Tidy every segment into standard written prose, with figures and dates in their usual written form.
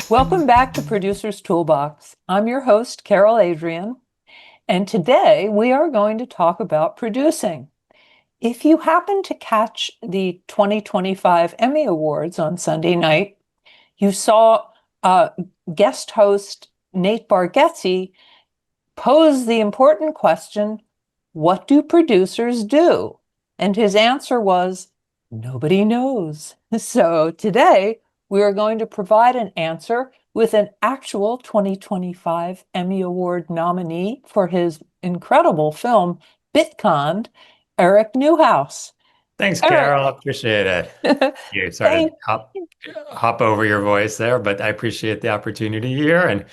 Welcome back to Producer's Toolbox. I'm your host, Carol Adrian, and today we are going to talk about producing. If you happen to catch the 2025 Emmy Awards on Sunday night, you saw guest host Nate Bargatze pose the important question, what do producers do? And his answer was, nobody knows. So today, we are going to provide an answer with an actual 2025 Emmy Award nominee for his incredible film, Bitcon, Eric Neuhaus. Thanks, Eric, Carol. Appreciate it. You sort of thank hop over your voice there, but I appreciate the opportunity here and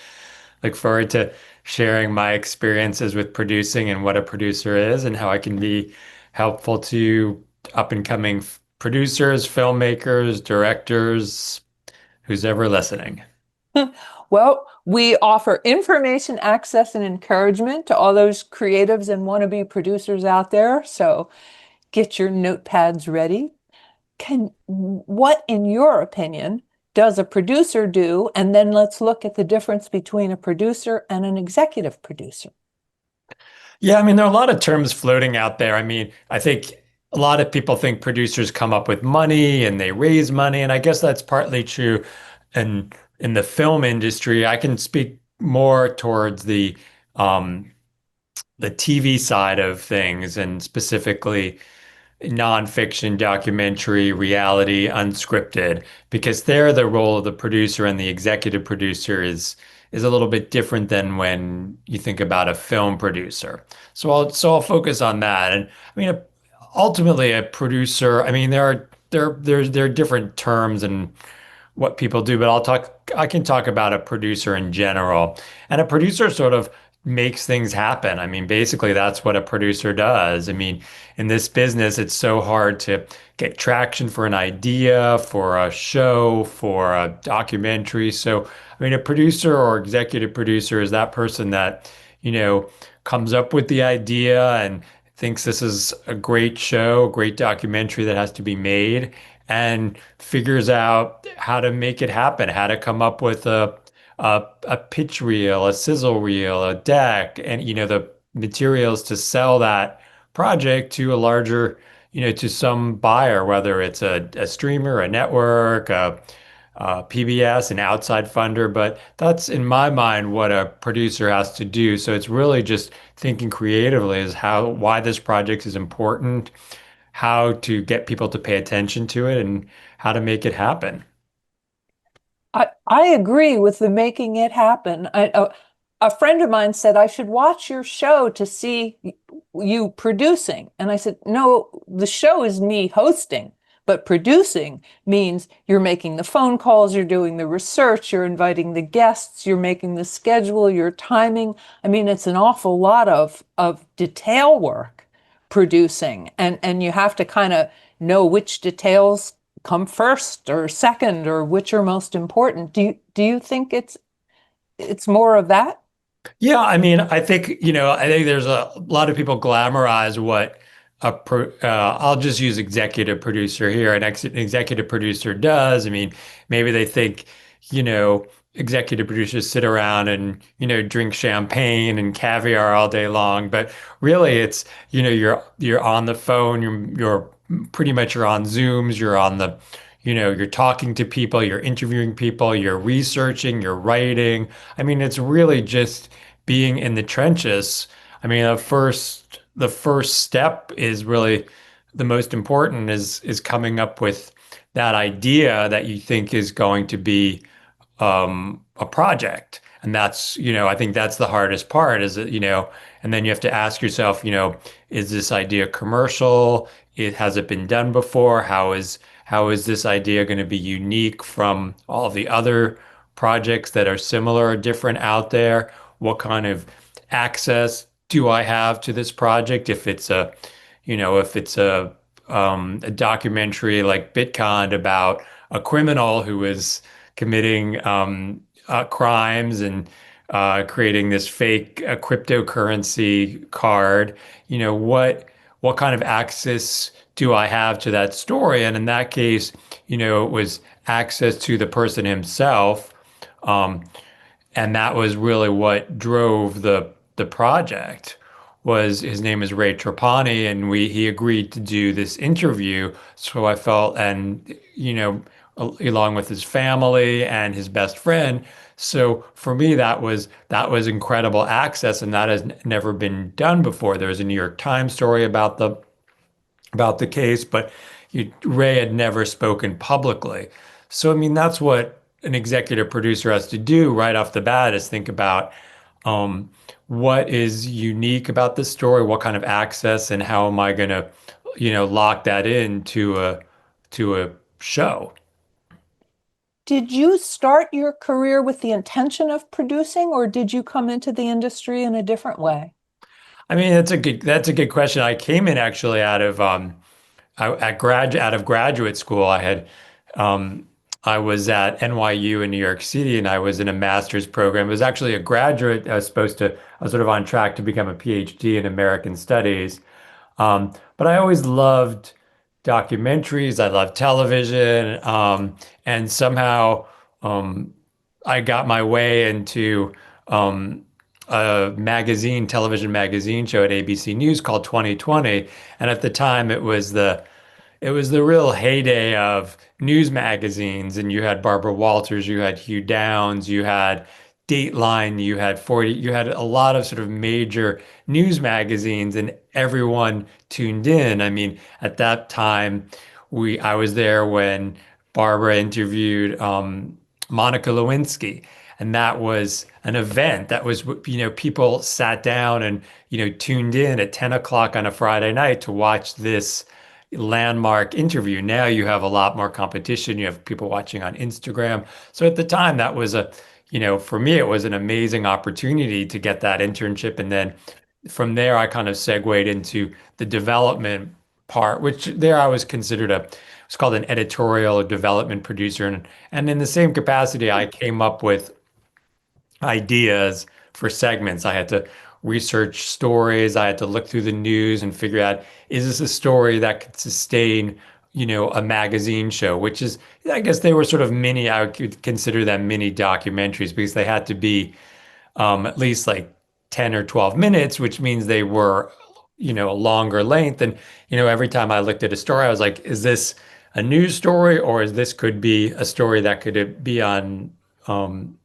look forward to sharing my experiences with producing and what a producer is and how I can be helpful to up and coming producers, filmmakers, directors, who's ever listening. Well, we offer information, access, and encouragement to all those creatives and wannabe producers out there. So get your notepads ready. What, in your opinion, does a producer do? And then let's look at the difference between a producer and an executive producer. Yeah, I mean, there are a lot of terms floating out there. I mean, I think a lot of people think producers come up with money and they raise money, and I guess that's partly true. And in the film industry, I can speak more towards the TV side of things, and specifically nonfiction, documentary, reality, unscripted, because there the role of the producer and the executive producer is a little bit different than when you think about a film producer. So I'll focus on that. And I mean, ultimately, a producer. I mean, there are different terms and what people do, but I can talk about a producer in general. And a producer sort of makes things happen. I mean, basically that's what a producer does. I mean, in this business, it's so hard to get traction for an idea, for a show, for a documentary. So, I mean, a producer or executive producer is that person that, you know, comes up with the idea and thinks this is a great show, a great documentary that has to be made and figures out how to make it happen, how to come up with a pitch reel, a sizzle reel, a deck, and the materials to sell that project to a larger, to some buyer, whether it's a streamer, a network, PBS, an outside funder. But that's in my mind what a producer has to do. So it's really just thinking creatively is why this project is important, how to get people to pay attention to it, and how to make it happen. I agree with the making it happen. A friend of mine said I should watch your show to see you producing. And I said, no, the show is me hosting, but producing means you're making the phone calls, you're doing the research, you're inviting the guests, you're making the schedule, you're timing. I mean, it's an awful lot of detail work producing. And you have to kind of know which details come first or second or which are most important. Do you think it's more of that? Yeah, I mean, I think there's a lot of people glamorize what I'll just use executive producer here. An executive producer does. I mean, maybe they think, you know, executive producers sit around and, drink champagne and caviar all day long. But really it's, you're on the phone, you're pretty much you're on Zooms, you're talking to people, you're interviewing people, you're researching, you're writing. I mean, it's really just being in the trenches. I mean, the first step is really the most important is coming up with that idea that you think is going to be a project. And that's, I think that's the hardest part is that, and then you have to ask yourself, is this idea commercial? Has it been done before? How is this idea going to be unique from all the other projects that are similar or different out there? What kind of access do I have to this project? If it's a documentary like Bitcon about a criminal who is committing crimes and creating this fake cryptocurrency card, what kind of access do I have to that story? And in that case, it was access to the person himself, And that was really what drove the project. Was his name is Ray Trapani, and we he agreed to do this interview. So I felt, and along with his family and his best friend. So for me, that was incredible access, and that has never been done before. There was a New York Times story about the case, but Ray had never spoken publicly. So, I mean, that's what an executive producer has to do right off the bat is think about um, what is unique about this story, what kind of access, and how am I going to, lock that into a show. Did you start your career with the intention of producing, or did you come into the industry in a different way? I mean, that's a good question. I came in actually out of graduate school. Um, I was at NYU in New York City, and I was in a master's program. It was actually a graduate. I was sort of on track to become a PhD in American Studies. But I always loved documentaries. I loved television, and somehow um, I got my way into um, a television magazine show at ABC News called 2020. And at the time, it was the real heyday of news magazines, and you had Barbara Walters, you had Hugh Downs, you had Dateline, you had a lot of sort of major news magazines, and everyone tuned in. I mean, at that time, I was there when Barbara interviewed Monica Lewinsky. And that was an event. That was, people sat down and, tuned in at 10 o'clock on a Friday night to watch this landmark interview. Now you have a lot more competition. You have people watching on Instagram. So at the time, that was for me, it was an amazing opportunity to get that internship. And then from there, I kind of segued into the development part, which there I was considered it's called an editorial or development producer. And in the same capacity, I came up with ideas for segments. I had to research stories. I had to look through the news and figure out, is this a story that could sustain, a magazine show, which is, I guess they were sort of mini, I would consider them mini documentaries because they had to be at least like 10 or 12 minutes, which means they were, a longer length. And, every time I looked at a story, I was like, is this a news story or is this could be a story that could be on um,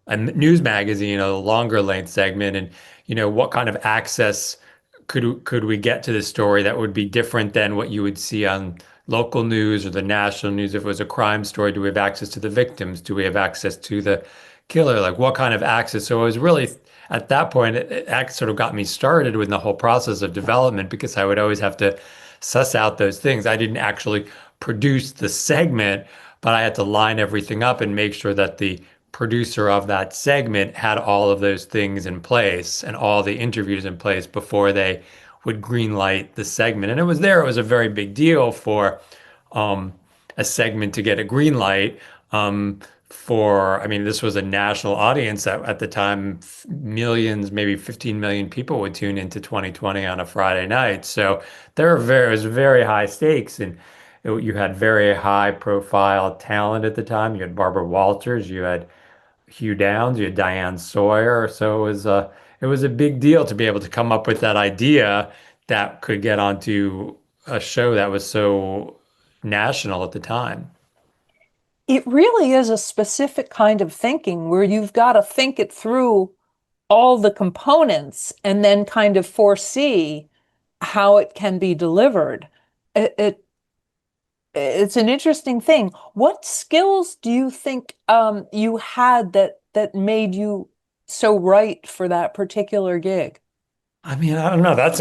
a news magazine, a longer length segment, and what kind of access could we get to the story that would be different than what you would see on local news or the national news? If it was a crime story, do we have access to the victims? Do we have access to the killer? Like what kind of access? So it was really at that point, it sort of got me started with the whole process of development because I would always have to suss out those things. I didn't actually produce the segment, but I had to line everything up and make sure that the producer of that segment had all of those things in place and all the interviews in place before they would green light the segment. And it was a very big deal for um, a segment to get a green light. I mean, this was a national audience at the time, millions, maybe 15 million people would tune into 2020 on a Friday night. So it was very high stakes, and you had very high profile talent at the time. You had Barbara Walters, you had Hugh Downs, you had Diane Sawyer. So it was a big deal to be able to come up with that idea that could get onto a show that was so national at the time. It really is a specific kind of thinking where you've got to think it through all the components and then kind of foresee how it can be delivered. It, it it's an interesting thing. What skills do you think you had that made you so right for that particular gig? I mean, I don't know. That's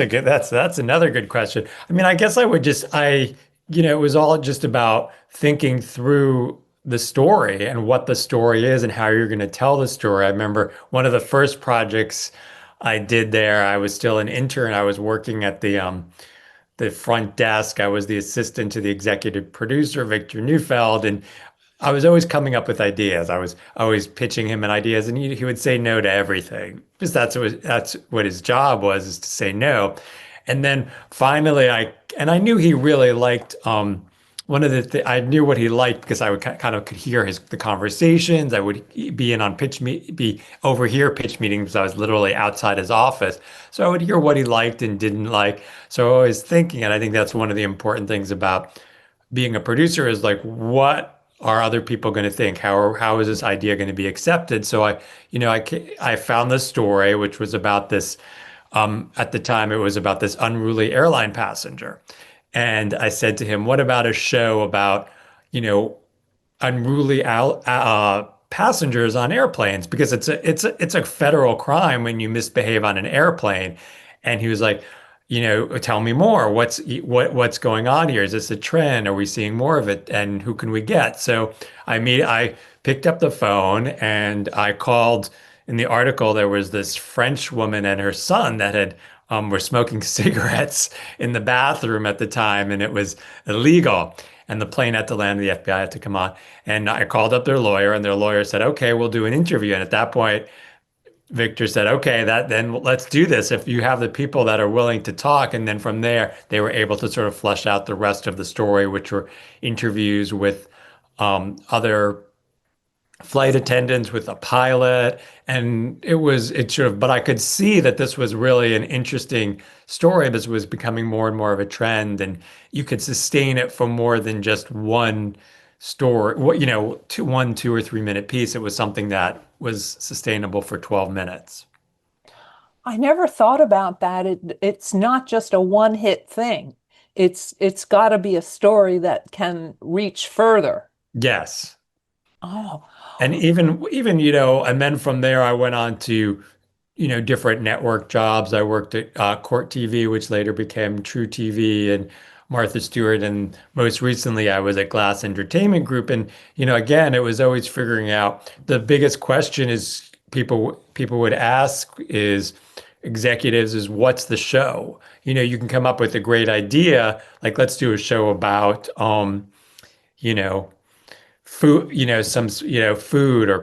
another good question. I mean, I guess it was all just about thinking through the story and what the story is and how you're going to tell the story. I remember one of the first projects I did there, I was still an intern. I was working at the front desk. I was the assistant to the executive producer, Victor Neufeld, and I was always coming up with ideas. I was always pitching him an ideas, and he would say no to everything because that's what his job was, is to say no. And then finally, I knew he really liked one of the I knew what he liked because I would kind of could hear the conversations. I would be in on be over here pitch meetings. I was literally outside his office, so I would hear what he liked and didn't like. So I was thinking, and I think that's one of the important things about being a producer is like, what are other people going to think? How is this idea going to be accepted? So I found this story, which was about this. At the time, it was about this unruly airline passenger. And I said to him, what about a show about, you know, unruly passengers on airplanes? Because it's a federal crime when you misbehave on an airplane. And he was like, tell me more. What's going on here? Is this a trend? Are we seeing more of it? And who can we get? So I picked up the phone and I called. In the article, there was this French woman and her son that had were smoking cigarettes in the bathroom at the time, and it was illegal. And the plane had to land, and the FBI had to come on. And I called up their lawyer, and their lawyer said, "Okay, we'll do an interview." And at that point, Victor said, "Okay, that then let's do this. If you have the people that are willing to talk." And then from there, they were able to sort of flesh out the rest of the story, which were interviews with other flight attendants, with a pilot, and it sort of, but I could see that this was really an interesting story. This was becoming more and more of a trend, and you could sustain it for more than just one story, one 2 or 3 minute piece. It was something that was sustainable for 12 minutes. I never thought about that. It's not just a one-hit thing. It's got to be a story that can reach further. Yes. Oh, And even, and then from there I went on to, different network jobs. I worked at Court TV, which later became True TV and Martha Stewart. And most recently I was at Glass Entertainment Group. And, again, it was always figuring out the biggest question is people would ask is executives is what's the show? You can come up with a great idea, like let's do a show about you know, food, food or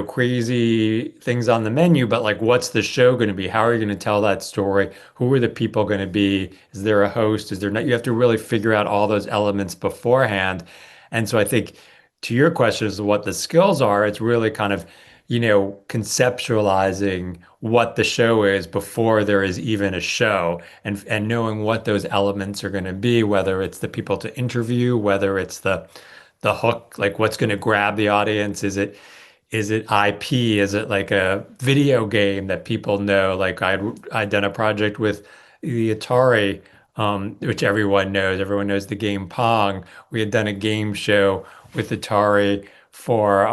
crazy things on the menu, but like, what's the show going to be? How are you going to tell that story? Who are the people going to be? Is there a host? Is there not? You have to really figure out all those elements beforehand. And so I think to your question as to what the skills are, it's really kind of, conceptualizing what the show is before there is even a show and knowing what those elements are going to be, whether it's the people to interview, whether it's the hook, like what's going to grab the audience? Is it IP? Is it like a video game that people know? Like I'd done a project with the Atari, which everyone knows. Everyone knows the game Pong. We had done a game show with Atari for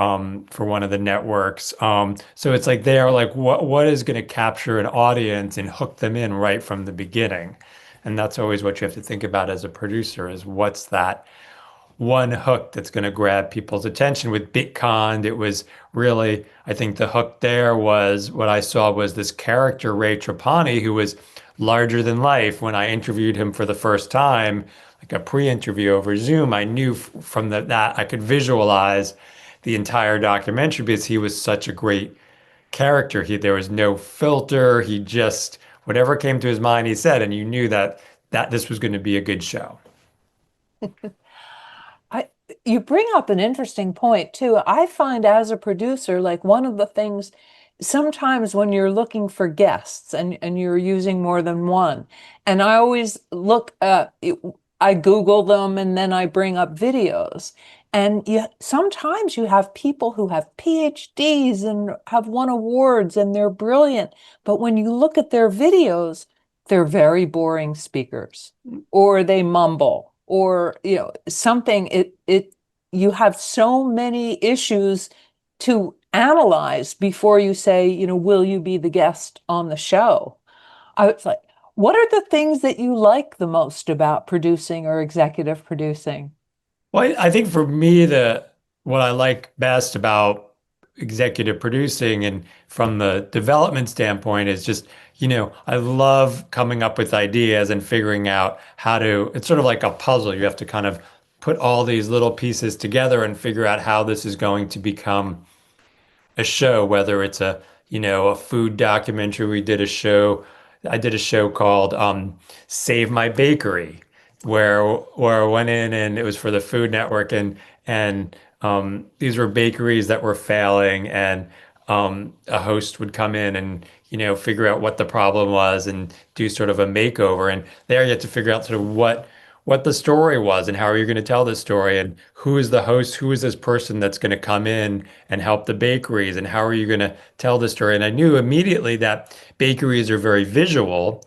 one of the networks. So it's like they're like, what is going to capture an audience and hook them in right from the beginning? And that's always what you have to think about as a producer is what's that one hook that's going to grab people's attention. With Bitcon, it was really, I think the hook there was what I saw was this character, Ray Trapani, who was larger than life. When I interviewed him for the first time, like a pre-interview over Zoom, I knew from that I could visualize the entire documentary because he was such a great character. There was no filter. He just, whatever came to his mind, he said, and you knew that this was going to be a good show. I you bring up an interesting point too. I find as a producer, like one of the things sometimes when you're looking for guests and you're using more than one, and I always look I Google them and then I bring up videos. And sometimes you have people who have PhDs and have won awards and they're brilliant. But when you look at their videos, they're very boring speakers or they mumble or something it you have so many issues to analyze before you say, will you be the guest on the show? I was like, what are the things that you like the most about producing or executive producing? Well, I think for me, the what I like best about executive producing and from the development standpoint is just, I love coming up with ideas and figuring out how to, it's sort of like a puzzle. You have to kind of put all these little pieces together and figure out how this is going to become a show, whether it's a food documentary. I did a show called Save My Bakery. where I went in and it was for the Food Network and these were bakeries that were failing and a host would come in and figure out what the problem was and do sort of a makeover and there you have to figure out sort of what the story was and how are you going to tell this story and who is the host, who is this person that's going to come in and help the bakeries and how are you going to tell the story, and I knew immediately that bakeries are very visual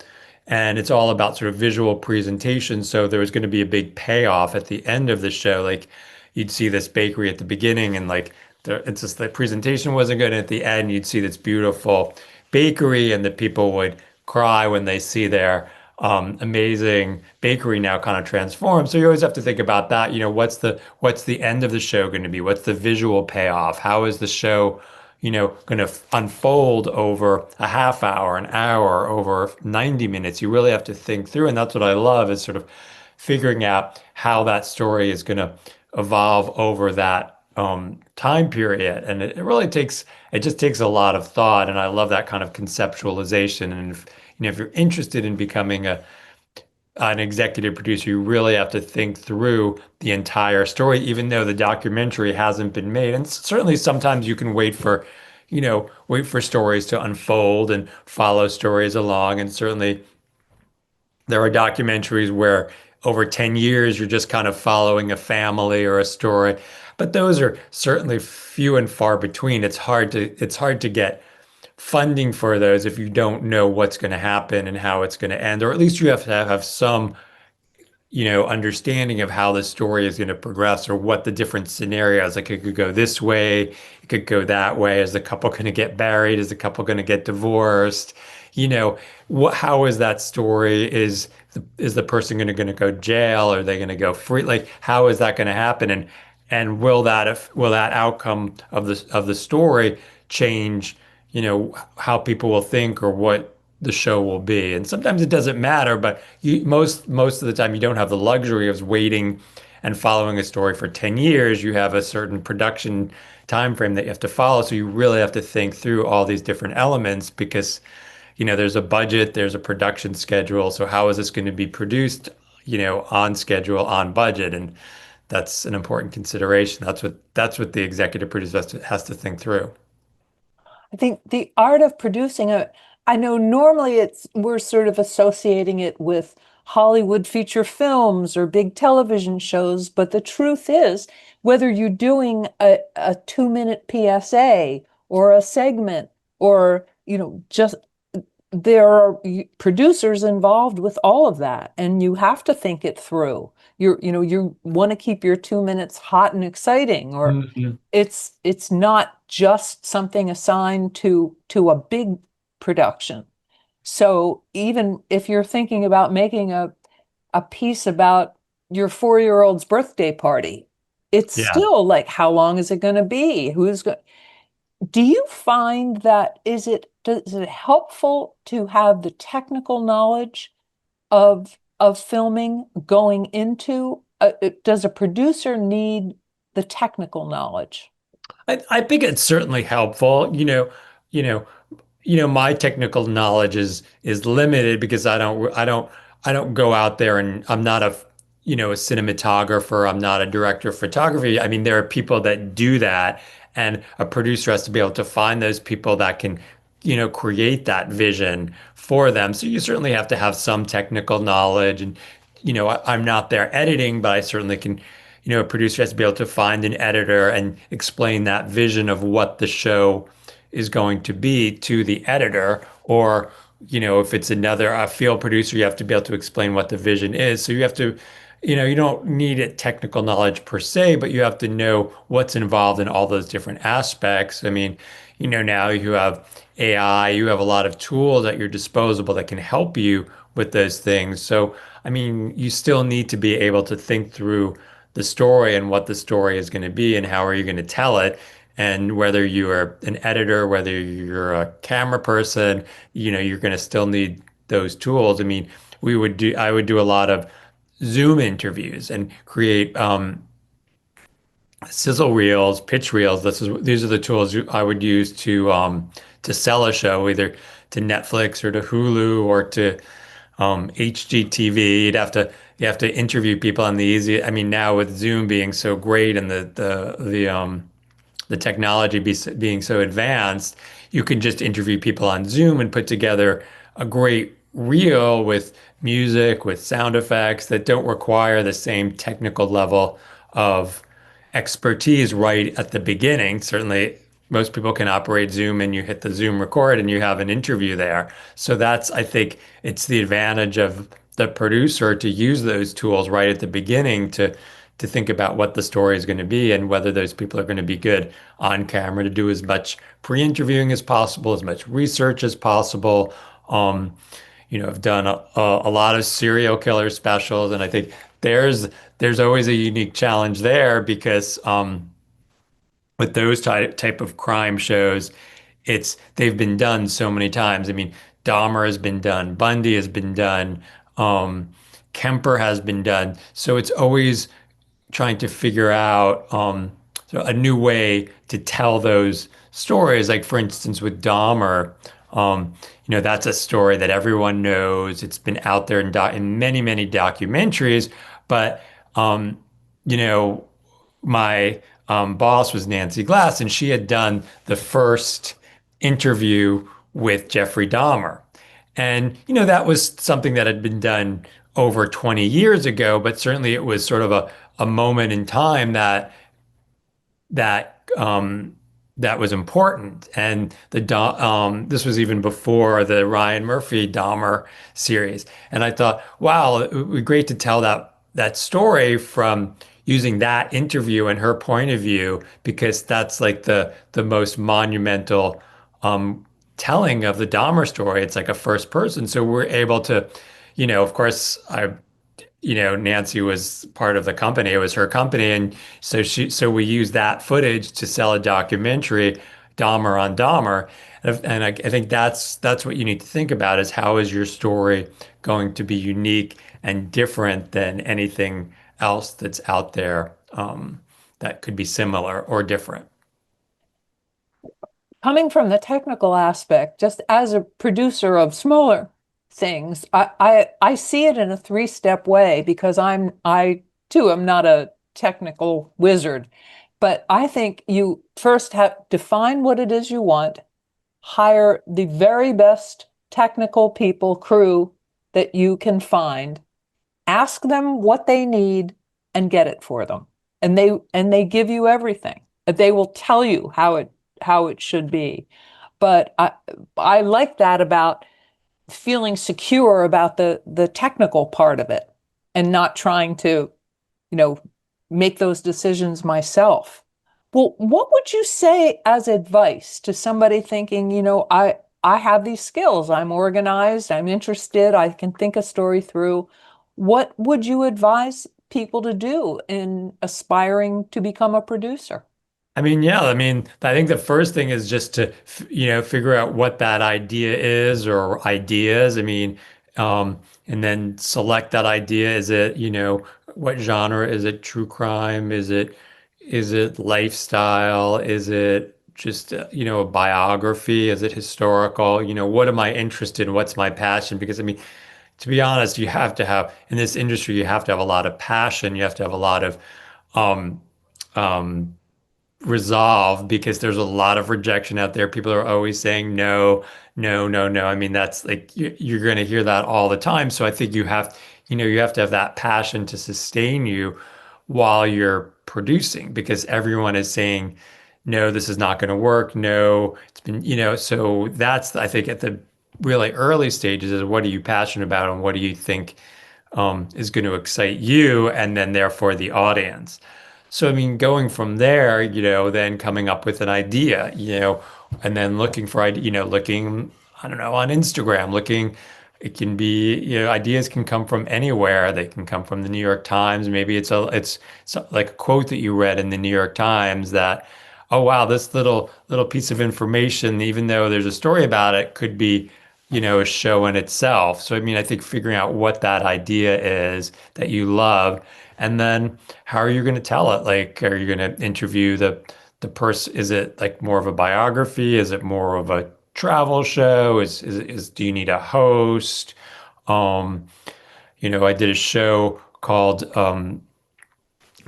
and it's all about sort of visual presentation. So there was going to be a big payoff at the end of the show. Like you'd see this bakery at the beginning and like it's just the presentation wasn't good. And at the end, you'd see this beautiful bakery and the people would cry when they see their amazing bakery now kind of transform. So you always have to think about that. What's the end of the show going to be? What's the visual payoff? How is the show going to unfold over a half hour, an hour, over 90 minutes. You really have to think through. And that's what I love is sort of figuring out how that story is going to evolve over that time period. And it just takes a lot of thought. And I love that kind of conceptualization. And if you're interested in becoming an executive producer, you really have to think through the entire story, even though the documentary hasn't been made. And certainly sometimes you can wait for stories to unfold and follow stories along. And certainly there are documentaries where over 10 years you're just kind of following a family or a story. But those are certainly few and far between. It's hard to get funding for those if you don't know what's going to happen and how it's going to end, or at least you have to have some understanding of how the story is going to progress or what the different scenarios, like it could go this way, it could go that way. Is the couple going to get married? Is the couple going to get divorced? How is that story? Is the person going to go jail? Are they going to go free? Like, how is that going to happen? And will that outcome of the story change, how people will think or what the show will be. And sometimes it doesn't matter, but most of the time you don't have the luxury of waiting and following a story for 10 years. You have a certain production time frame that you have to follow. So you really have to think through all these different elements because, there's a budget, there's a production schedule. So how is this going to be produced, on schedule, on budget? And that's an important consideration. That's what the executive producer has to think through. I think the art of producing I know normally we're sort of associating it with Hollywood feature films or big television shows, but the truth is, whether you're doing a 2-minute PSA or a segment or, just there are producers involved with all of that, and you have to think it through. You want to keep your 2 minutes hot and exciting, or Mhm. it's not just something assigned to a big production. So even if you're thinking about making a piece about your 4-year-old's birthday party, it's Yeah. still like, how long is it going to be? Do you find that is it helpful to have the technical knowledge of filming going into does a producer need the technical knowledge? I think it's certainly helpful. You know, my technical knowledge is limited because I don't go out there and I'm not a cinematographer. I'm not a director of photography. I mean, there are people that do that, and a producer has to be able to find those people that can, create that vision for them. So you certainly have to have some technical knowledge, and I'm not there editing, but I certainly can. A producer has to be able to find an editor and explain that vision of what the show is going to be to the editor, or if it's a field producer, you have to be able to explain what the vision is. So you have to, you don't need a technical knowledge per se, but you have to know what's involved in all those different aspects. I mean, now you have AI, you have a lot of tools at your disposal that can help you with those things. So I mean, you still need to be able to think through the story and what the story is going to be and how are you going to tell it. And whether you are an editor, whether you're a camera person, you're going to still need those tools. I mean, I would do a lot of Zoom interviews and create sizzle reels, pitch reels. These are the tools I would use to sell a show, either to Netflix or to Hulu or to HGTV. You'd have to you have to interview people on the easy. I mean, now with Zoom being so great and the technology being so advanced, you can just interview people on Zoom and put together a great reel with music, with sound effects that don't require the same technical level of expertise right at the beginning. Certainly, most people can operate Zoom and you hit the Zoom record and you have an interview there. So that's, I think, it's the advantage of the producer to use those tools right at the beginning to think about what the story is going to be and whether those people are going to be good on camera, to do as much pre-interviewing as possible, as much research as possible. Um, I've done a lot of serial killer specials, and I think there's always a unique challenge there because with those type of crime shows, they've been done so many times. I mean, Dahmer has been done, Bundy has been done, um, Kemper has been done. So it's always trying to figure out so a new way to tell those stories. Like for instance, with Dahmer, that's a story that everyone knows. It's been out there in many, many documentaries, but um, you know, my boss was Nancy Glass, and she had done the first interview with Jeffrey Dahmer. And, that was something that had been done over 20 years ago, but certainly it was sort of a moment in time that that was important. And this was even before the Ryan Murphy Dahmer series. And I thought, wow, it would be great to tell that story from using that interview and her point of view, because that's like the most monumental um, telling of the Dahmer story. It's like a first person. So we're able to, of course, Nancy was part of the company. It was her company. And so we used that footage to sell a documentary, Dahmer on Dahmer. And I think that's what you need to think about, is how is your story going to be unique and different than anything else that's out there, that could be similar or different. Coming from the technical aspect, just as a producer of smaller things, I see it in a three-step way because I too am not a technical wizard. But I think you first have define what it is you want, hire the very best technical people, crew that you can find, ask them what they need and get it for them. And they give you everything. They will tell you how it should be. But I like that about feeling secure about the technical part of it and not trying to, you know, make those decisions myself. Well, what would you say as advice to somebody thinking, I have these skills, I'm organized, I'm interested, I can think a story through. What would you advise people to do in aspiring to become a producer? I mean, yeah, I mean, I think the first thing is just to, figure out what that idea is or ideas. I mean, and then select that idea. Is it, what genre? Is it true crime? Is it lifestyle? Is it just, a biography? Is it historical? What am I interested in? What's my passion? Because I mean, to be honest, you have to have, in this industry, you have to have a lot of passion. You have to have a lot of, um, um, resolve, because there's a lot of rejection out there. People are always saying no, no, no, no. I mean, that's like you're going to hear that all the time. So I think you have to have that passion to sustain you while you're producing, because everyone is saying no, this is not going to work. No, it's been, so that's, I think, at the really early stages, is what are you passionate about and what do you think is going to excite you and then therefore the audience. So, I mean, going from there, then coming up with an idea, and then looking for, looking, I don't know, on Instagram, it can be, ideas can come from anywhere. They can come from the New York Times. Maybe it's like a quote that you read in the New York Times that, oh, wow, this little piece of information, even though there's a story about it, could be, a show in itself. So, I mean, I think figuring out what that idea is that you love, and then how are you going to tell it? Like, are you going to interview the person? Is it like more of a biography? Is it more of a travel show? Do you need a host? Um, I did a show called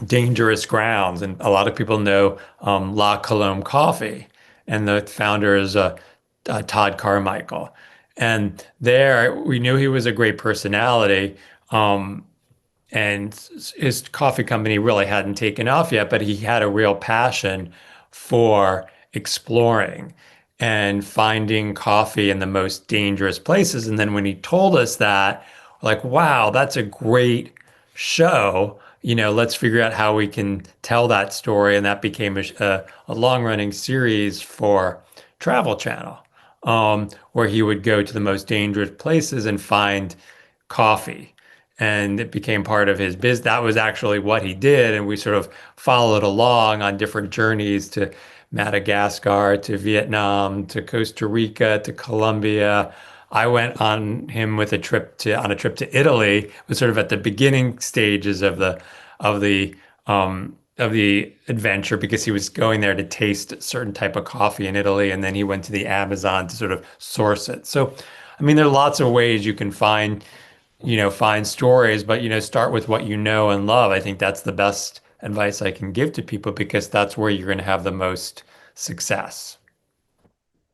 Dangerous Grounds, and a lot of people know La Colombe Coffee, and the founder is Todd Carmichael. And there, we knew he was a great personality. Um, and his coffee company really hadn't taken off yet, but he had a real passion for exploring and finding coffee in the most dangerous places. And then when he told us that, like, wow, that's a great show. Let's figure out how we can tell that story. And that became a long-running series for Travel Channel, where he would go to the most dangerous places and find coffee, and it became part of his biz. That was actually what he did, and we sort of followed along on different journeys to Madagascar, to Vietnam, to Costa Rica, to Colombia. I went on him with a trip to Italy. It was sort of at the beginning stages of the adventure, because he was going there to taste a certain type of coffee in Italy, and then he went to the Amazon to sort of source it. So, I mean, there are lots of ways you can find stories, but start with what you know and love. I think that's the best advice I can give to people, because that's where you're going to have the most success.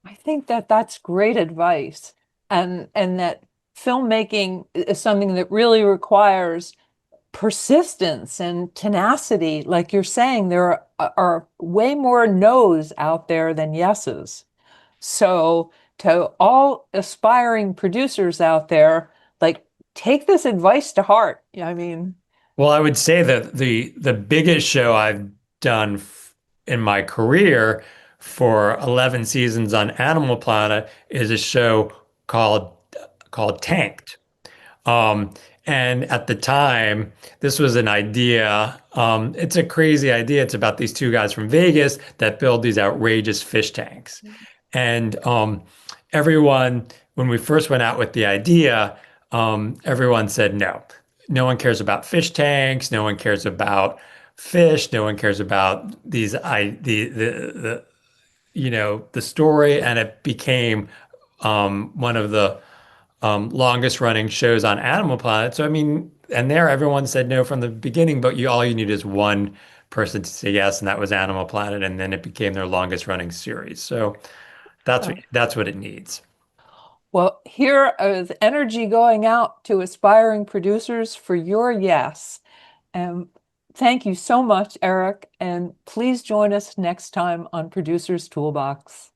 I think that that's great advice, and that filmmaking is something that really requires persistence and tenacity. Like you're saying, there are way more no's out there than yeses. So to all aspiring producers out there, like take this advice to heart. I mean, Well, I would say that the biggest show I've done in my career for 11 seasons on Animal Planet is a show called Tanked. Um, and at the time, this was an idea. It's a crazy idea. It's about these two guys from Vegas that build these outrageous fish tanks. And everyone, when we first went out with the idea, everyone said no. No one cares about fish tanks. No one cares about fish. No one cares about the story. And it became one of the longest running shows on Animal Planet. So I mean, and there everyone said no from the beginning, but all you need is one person to say yes, and that was Animal Planet, and then it became their longest running series. So that's what it needs. well, here is energy going out to aspiring producers for your yes. And thank you so much, Eric. And please join us next time on Producer's Toolbox.